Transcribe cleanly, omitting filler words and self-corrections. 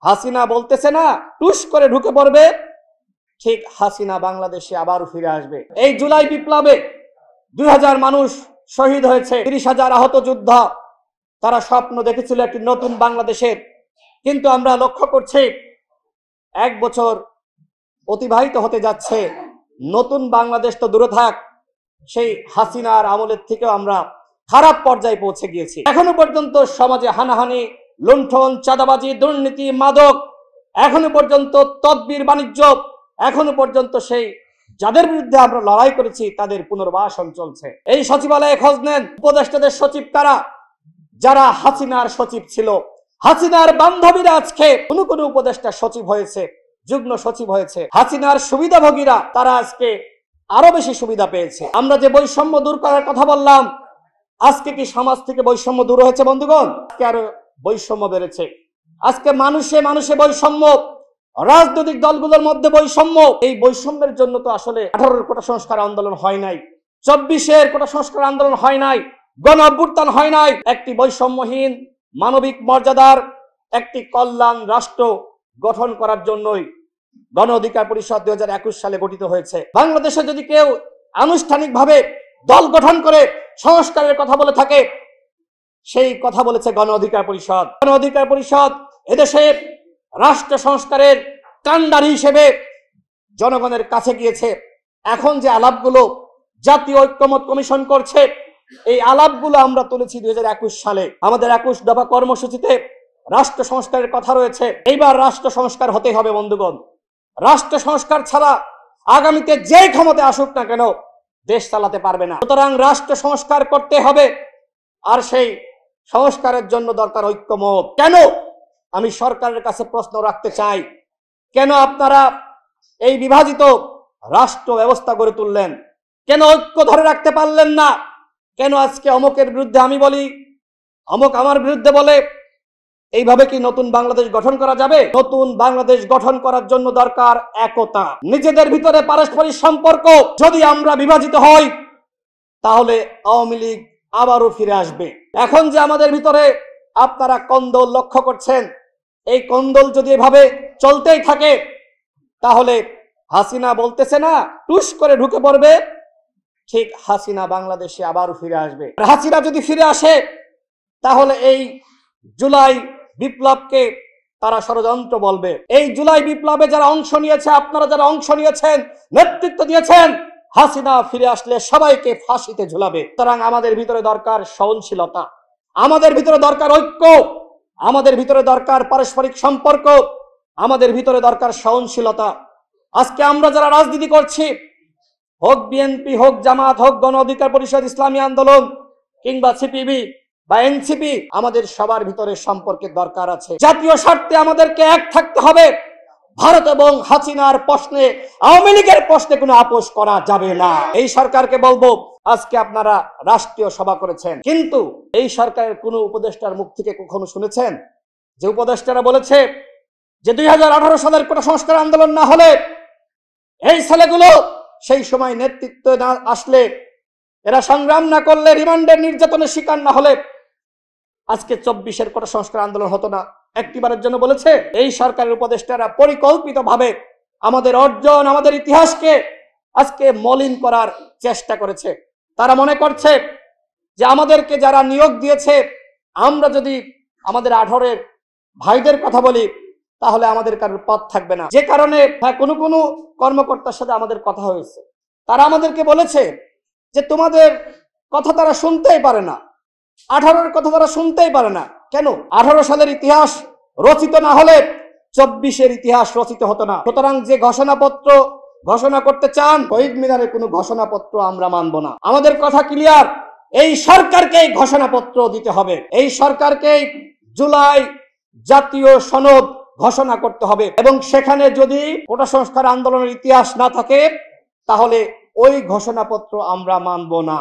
হাসিনা বলতেছে না টুস করে ঢুকে পড়বে, ঠিক হাসিনা বাংলাদেশে আবার ফিরে আসবে। এই জুলাই বিপ্লবে 2000 মানুষ শহীদ হয়েছে, 30,000 আহত যোদ্ধা। তারা স্বপ্ন দেখেছিল একটি নতুন বাংলাদেশের, কিন্তু আমরা লক্ষ্য করছি 1 বছর অতিবাহিত হতে যাচ্ছে, নতুন বাংলাদেশ তো দূরে থাক, সেই হাসিনার আমলের থেকেও আমরা খারাপ পর্যায়ে পৌঁছে গিয়েছি। এখনো পর্যন্ত সমাজে হানাহানি, লুণ্ঠন, চাঁদাবাজি, দুর্নীতি, মাদক, এখনো পর্যন্ত তদবির বাণিজ্য, এখনো পর্যন্ত সেই যাদের বিরুদ্ধে আমরা লড়াই করেছি তাদের পুনর্বাসন চলছে। এই সচিবালয়ে খোঁজ নেন উপদেষ্টাদের সচিব কারা, যারা হাসিনার সচিব ছিল। হাসিনার বান্ধবীরা আজকে কোন উপদেষ্টা সচিব হয়েছে, যুগ্ম সচিব হয়েছে। হাসিনার সুবিধাভোগীরা তারা আজকে আরো বেশি সুবিধা পেয়েছে। আমরা যে বৈষম্য দূর করার কথা বললাম, আজকে কি সমাজ থেকে বৈষম্য দূর হয়েছে বন্ধুগণ? আজকে আরো বৈষম্য বেড়েছে। আজকে মানুষে মানুষে বৈষম্য, রাজনৈতিক দলগুলোর মধ্যে বৈষম্য। এই বৈষম্যের জন্য তো আসলে 18 কোটা সংস্কার আন্দোলন হয় নাই, 24 কোটা সংস্কার আন্দোলন হয় নাই, গণ অভ্যুত্থান হয় নাই। একটি বৈষম্যহীন মানবিক মর্যাদার একটি কল্যাণ রাষ্ট্র গঠন করার জন্যই গণ অধিকার পরিষদ 2021 সালে গঠিত হয়েছে। বাংলাদেশে যদি কেউ আনুষ্ঠানিকভাবে দল গঠন করে সংস্কারের কথা বলে থাকে, সেই কথা বলেছে গণ অধিকার পরিষদ। গণ অধিকার পরিষদ এদেশে রাষ্ট্র সংস্কারের কাণ্ডারি হিসেবে জনগণের কাছে গিয়েছে। এখন যে আলাপগুলো জাতীয় ঐক্যমত কমিশন করছে, এই আলাপগুলো আমরা তুলেছি 2021 সালে। আমাদের 21 দফা কর্মসূচিতে রাষ্ট্র সংস্কারের কথা রয়েছে। এইবার রাষ্ট্র সংস্কার হতে হবে বন্ধুগণ। রাষ্ট্র সংস্কার ছাড়া আগামীতে যে ক্ষমতা আসুক না কেন দেশ চালাতে পারবে না। সুতরাং রাষ্ট্র সংস্কার করতে হবে, আর সেই সংস্কারের জন্য দরকার ঐক্যমত। কেন? আমি সরকারের কাছে প্রশ্ন রাখতে চাই, কেন আপনারা এই বিভাজিত রাষ্ট্র ব্যবস্থা গড়ে তুললেন? কেন ঐক্য ধরে রাখতে পারলেন না? কেন আজকে অমুকের বিরুদ্ধে আমি বলি, অমুক আমার বিরুদ্ধে বলে? এইভাবে কি নতুন বাংলাদেশ গঠন করা যাবে? নতুন বাংলাদেশ গঠন করার জন্য দরকার একতা। নিজেদের ভিতরে পারস্পরিক সম্পর্ক যদি আমরা বিভাজিত হই, তাহলে আওয়ামী লীগ আবারও ফিরে আসবে। এখন যে আমাদের ভিতরে আপনারা কোন্দল লক্ষ্য করছেন, এই কোন্দল যদি এভাবে চলতেই থাকে, তাহলে হাসিনা বলতেছে না টুস করে ঢুকে পড়বে, ঠিক হাসিনা বাংলাদেশে আবারও ফিরে আসবে। হাসিনা যদি ফিরে আসে, তাহলে এই জুলাই বিপ্লবকে তারা ষড়যন্ত্র বলবে। এই জুলাই বিপ্লবে যারা অংশ নিয়েছে, আপনারা যারা অংশ নিয়েছেন, নেতৃত্ব দিয়েছেন, হাসিনা ফিরে আসলে সবাইকে ফাঁসিতে ঝুলাবে। সুতরাং আমাদের ভিতরে দরকার সহনশীলতা, আমাদের ভিতরে দরকার ঐক্য, আমাদের ভিতরে দরকার পারস্পরিক সম্পর্ক, আমাদের ভিতরে দরকার সহনশীলতা। আজকে আমরা যারা রাজনীতি করছি, হোক বিএনপি, হোক জামাত, হোক গণ অধিকার পরিষদ, ইসলামী আন্দোলন কিংবা সিপিবি বা এনসিপি, আমাদের সবার ভিতরে সম্পর্কের দরকার আছে। জাতীয় স্বার্থে আমাদেরকে এক থাকতে হবে। ভারত এবং হাসিনার প্রশ্নে, আওয়ামী লীগের প্রশ্নে কোনো আপোষ করা যাবে না। এই সরকারকে বলবো, আজকে আপনারা রাষ্ট্রীয় সভা করেছেন, কিন্তু এই সরকারের কোন উপদেষ্টার মুখ থেকে কখনো শুনেছেন যে উপদেষ্টারা বলেছে যে 2018 সালের কোটা সংস্কার আন্দোলন না হলে, এই ছেলেগুলো সেই সময় নেতৃত্ব না আসলে, এরা সংগ্রাম না করলে, রিমান্ডের নির্যাতনের শিকার না হলে আজকে 24 কোটা সংস্কার আন্দোলন হতো না? একটিবারের জন্য বলেছে? এই সরকারের উপদেষ্টারা পরিকল্পিতভাবে আমাদের অর্জন, আমাদের ইতিহাসকে আজকে মলিন করার চেষ্টা করেছে। তারা মনে করছে যে আমাদেরকে যারা নিয়োগ দিয়েছে, আমরা যদি আমাদের 18 ভাইদের কথা বলি, তাহলে আমাদের কারোর পথ থাকবে না। যে কারণে কোনো কর্মকর্তার সাথে আমাদের কথা হয়েছে, তারা আমাদেরকে বলেছে যে তোমাদের কথা তারা শুনতেই পারে না, 18 কথা তারা শুনতেই পারে না। কেন? 18 সালের ইতিহাস রচিত না হলে 24 ইতিহাস রচিত হতো না। সুতরাং যে ঘোষণাপত্র ঘোষণা করতে চান, শহীদ মিনারের কোনো ঘোষণাপত্র আমরা মানব না। আমাদের কথা ক্লিয়ার, এই সরকারকে ঘোষণাপত্র দিতে হবে। এই সরকারকে জুলাই জাতীয় সনদ ঘোষণা করতে হবে, এবং সেখানে যদি কোটা সংস্কার আন্দোলনের ইতিহাস না থাকে, তাহলে ওই ঘোষণাপত্র আমরা মানব না।